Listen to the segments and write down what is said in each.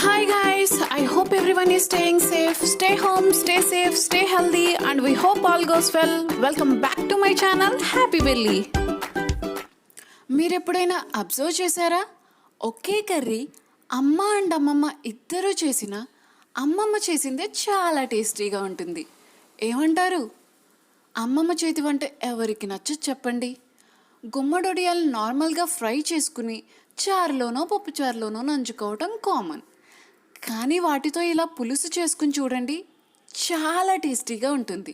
Hi guys, I hope everyone is staying safe. Stay home, stay safe, stay healthy, and we hope all goes well. Welcome back to my channel, Happy Belly. మీరు ఎప్పుడైనా observe చేశారా? ఒకే curry అమ్మ and అమ్మమ్మ ఇద్దరూ చేసిన అమ్మమ్మ చేసిందే చాలా టేస్టీగా ఉంటుంది. ఏమంటారు? అమ్మమ్మ చేతి వంట ఎవరికి నచ్చదు చెప్పండి? గుమ్మడొడియాలు నార్మల్గా ఫ్రై చేసుకుని చారులోనో పప్పుచారులోనో నంచుకోవటం కామన్. కానీ వాటితో ఇలా పులుసు చేసుకుని చూడండి, చాలా టేస్టీగా ఉంటుంది.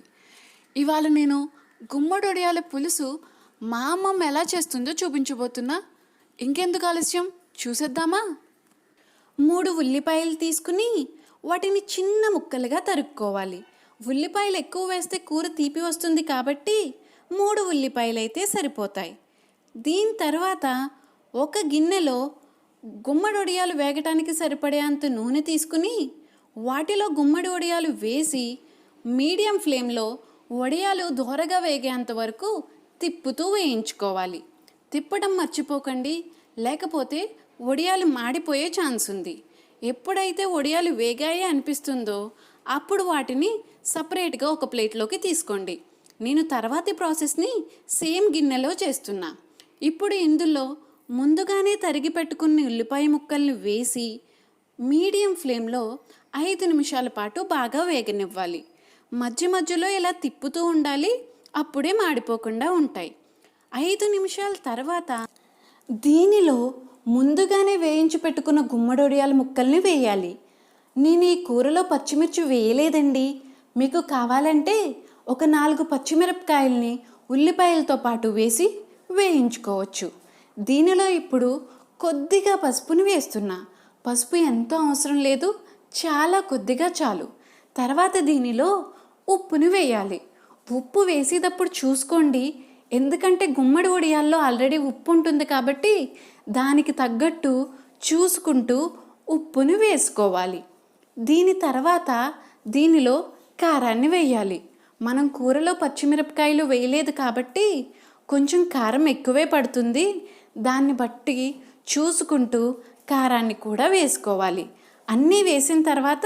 ఇవాళ నేను గుమ్మడొడియాల పులుసు మా అమ్మమ్మ ఎలా చేస్తుందో చూపించబోతున్నా. ఇంకెందుకు ఆలస్యం, చూసేద్దామా? 3 ఉల్లిపాయలు తీసుకుని వాటిని చిన్న ముక్కలుగా తరుక్కోవాలి. ఉల్లిపాయలు ఎక్కువ వేస్తే కూర తీపి వస్తుంది కాబట్టి 3 ఉల్లిపాయలు అయితే సరిపోతాయి. దీని తర్వాత ఒక గిన్నెలో గుమ్మడి వడియాలు వేగటానికి సరిపడే అంత నూనె తీసుకుని వాటిలో గుమ్మడి వడియాలు వేసి మీడియం ఫ్లేమ్లో వడియాలు దోరగా వేగేంత వరకు తిప్పుతూ వేయించుకోవాలి. తిప్పడం మర్చిపోకండి, లేకపోతే వడియాలు మాడిపోయే ఛాన్స్ ఉంది. ఎప్పుడైతే వడియాలు వేగాయి అనిపిస్తుందో అప్పుడు వాటిని సపరేట్గా ఒక ప్లేట్లోకి తీసుకోండి. నేను తర్వాతి ప్రాసెస్ని సేమ్ గిన్నెలో చేస్తున్నా. ఇప్పుడు ఇందులో ముందుగానే తరిగి పెట్టుకున్న ఉల్లిపాయ ముక్కల్ని వేసి మీడియం ఫ్లేమ్లో 5 నిమిషాల పాటు బాగా వేగనివ్వాలి. మధ్య మధ్యలో ఇలా తిప్పుతూ ఉండాలి, అప్పుడే మాడిపోకుండా ఉంటాయి. 5 నిమిషాల తర్వాత దీనిలో ముందుగానే వేయించి పెట్టుకున్న గుమ్మడొడియాల ముక్కల్ని వేయాలి. నేను ఈ కూరలో పచ్చిమిర్చి వేయలేదండి. మీకు కావాలంటే ఒక 4 పచ్చిమిరపకాయల్ని ఉల్లిపాయలతో పాటు వేసి వేయించుకోవచ్చు. దీనిలో ఇప్పుడు కొద్దిగా పసుపుని వేస్తున్నా. పసుపు ఎంతో అవసరం లేదు, చాలా కొద్దిగా చాలు. తర్వాత దీనిలో ఉప్పుని వేయాలి. ఉప్పు వేసేటప్పుడు చూసుకోండి, ఎందుకంటే గుమ్మడి వడియాల్లో ఆల్రెడీ ఉప్పు ఉంటుంది కాబట్టి దానికి తగ్గట్టు చూసుకుంటూ ఉప్పుని వేసుకోవాలి. దీని తర్వాత దీనిలో కారాన్ని వేయాలి. మనం కూరలో పచ్చిమిరపకాయలు వేయలేదు కాబట్టి కొంచెం కారం ఎక్కువే పడుతుంది. దాన్ని బట్టి చూసుకుంటూ కారాన్ని కూడా వేసుకోవాలి. అన్నీ వేసిన తర్వాత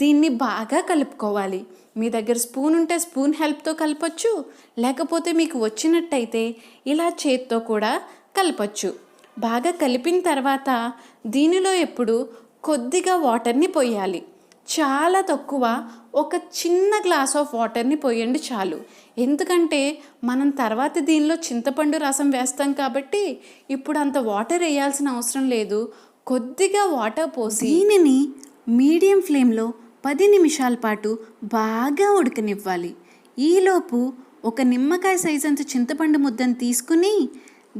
దీన్ని బాగా కలుపుకోవాలి. మీ దగ్గర స్పూన్ ఉంటే స్పూన్ హెల్ప్తో కలపచ్చు, లేకపోతే మీకు వచ్చినట్టయితే ఇలా చేత్తో కూడా కలపచ్చు. బాగా కలిపిన తర్వాత దీనిలో ఎప్పుడు కొద్దిగా వాటర్ని పోయాలి. చాలా తక్కువ, ఒక చిన్న గ్లాస్ ఆఫ్ వాటర్ని పోయండి చాలు. ఎందుకంటే మనం తర్వాత దీనిలో చింతపండు రసం వేస్తాం కాబట్టి ఇప్పుడు అంత వాటర్ వేయాల్సిన అవసరం లేదు. కొద్దిగా వాటర్ పోసి దీనిని మీడియం ఫ్లేమ్లో 10 నిమిషాల పాటు బాగా ఉడకనివ్వాలి. ఈలోపు ఒక నిమ్మకాయ సైజ్ అంత చింతపండు ముద్దను తీసుకుని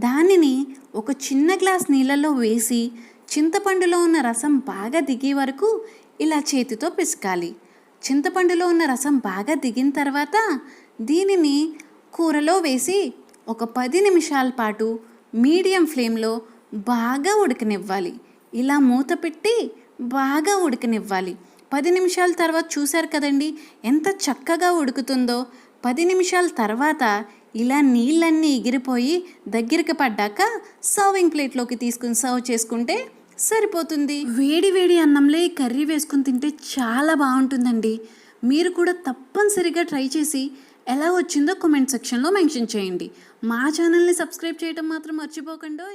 దానిని ఒక చిన్న గ్లాస్ నీళ్ళలో వేసి చింతపండులో ఉన్న రసం బాగా దిగే వరకు ఇలా చేతితో పిసకాలి. చింతపండులో ఉన్న రసం బాగా దిగిన తర్వాత దీనిని కూరలో వేసి ఒక 10 నిమిషాల పాటు మీడియం ఫ్లేమ్లో బాగా ఉడకనివ్వాలి. ఇలా మూత పెట్టి బాగా ఉడకనివ్వాలి. 10 నిమిషాల తర్వాత చూశారు కదండి ఎంత చక్కగా ఉడుకుతుందో. 10 నిమిషాల తర్వాత ఇలా నీళ్ళన్నీ ఎగిరిపోయి దగ్గరికి పడ్డాక సర్వింగ్ ప్లేట్లోకి తీసుకుని సర్వ్ చేసుకుంటే సరిపోతుంది. వేడి వేడి అన్నంలో ఈ కర్రీ వేసుకుని తింటే చాలా బాగుంటుందండి. మీరు కూడా తప్పనిసరిగా ట్రై చేసి ఎలా వచ్చిందో కామెంట్ సెక్షన్లో మెన్షన్ చేయండి. మా ఛానల్ని సబ్స్క్రైబ్ చేయడం మాత్రం మర్చిపోకండి.